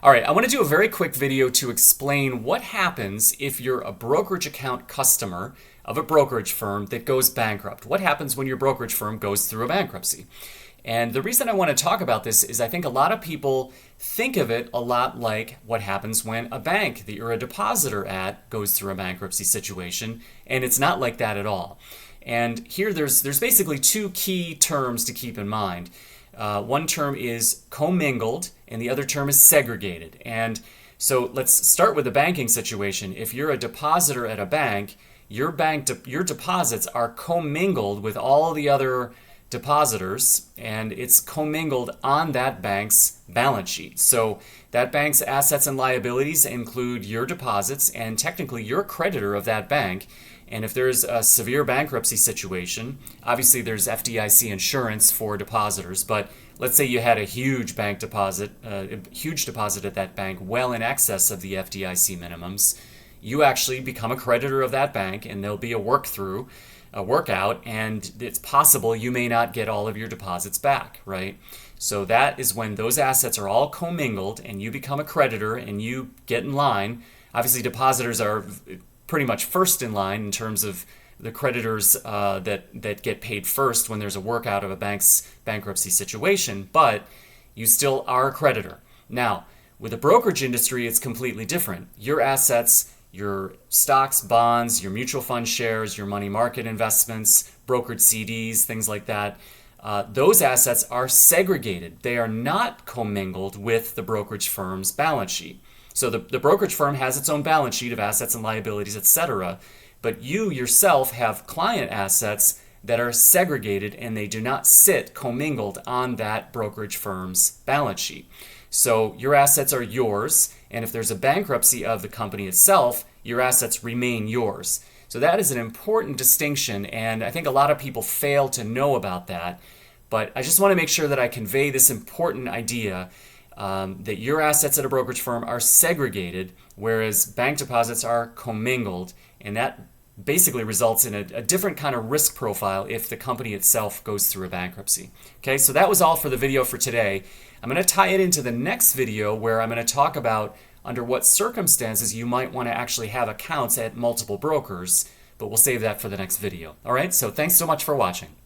All right, I want to do a very quick video to explain what happens if you're a brokerage account customer of a brokerage firm that goes bankrupt. What happens when your brokerage firm goes through a bankruptcy? And the reason I want to talk about this is I think a lot of people think of it a lot like what happens when a bank that you're a depositor at goes through a bankruptcy situation, and it's not like that at all. And here there's basically two key terms to keep in mind. One term is commingled and the other term is segregated. And so let's start with the banking situation. If you're a depositor at a bank, your deposits are commingled with all the other depositors, and it's commingled on that bank's balance sheet. So that bank's assets and liabilities include your deposits, and technically you're a creditor of that bank. And if there's a severe bankruptcy situation, obviously there's FDIC insurance for depositors, but let's say you had a huge bank deposit, a huge deposit at that bank, well in excess of the FDIC minimums, you actually become a creditor of that bank, and there'll be a workout, and it's possible you may not get all of your deposits back, right? So that is when those assets are all commingled and you become a creditor and you get in line. Obviously, depositors are pretty much first in line in terms of the creditors that get paid first when there's a workout of a bank's bankruptcy situation, but you still are a creditor. Now, with the brokerage industry, it's completely different. Your assets, your stocks, bonds, your mutual fund shares, your money market investments, brokered CDs, things like that, those assets are segregated. They are not commingled with the brokerage firm's balance sheet. So the brokerage firm has its own balance sheet of assets and liabilities, etc., but you yourself have client assets that are segregated and they do not sit commingled on that brokerage firm's balance sheet. So your assets are yours, and if there's a bankruptcy of the company itself, your assets remain yours. So that is an important distinction, and I think a lot of people fail to know about that. But I just want to make sure that I convey this important idea that your assets at a brokerage firm are segregated, whereas bank deposits are commingled, and that basically results in a different kind of risk profile if the company itself goes through a bankruptcy. Okay, so that was all for the video for today. I'm going to tie it into the next video where I'm going to talk about under what circumstances you might want to actually have accounts at multiple brokers, but we'll save that for the next video. All right, so thanks so much for watching.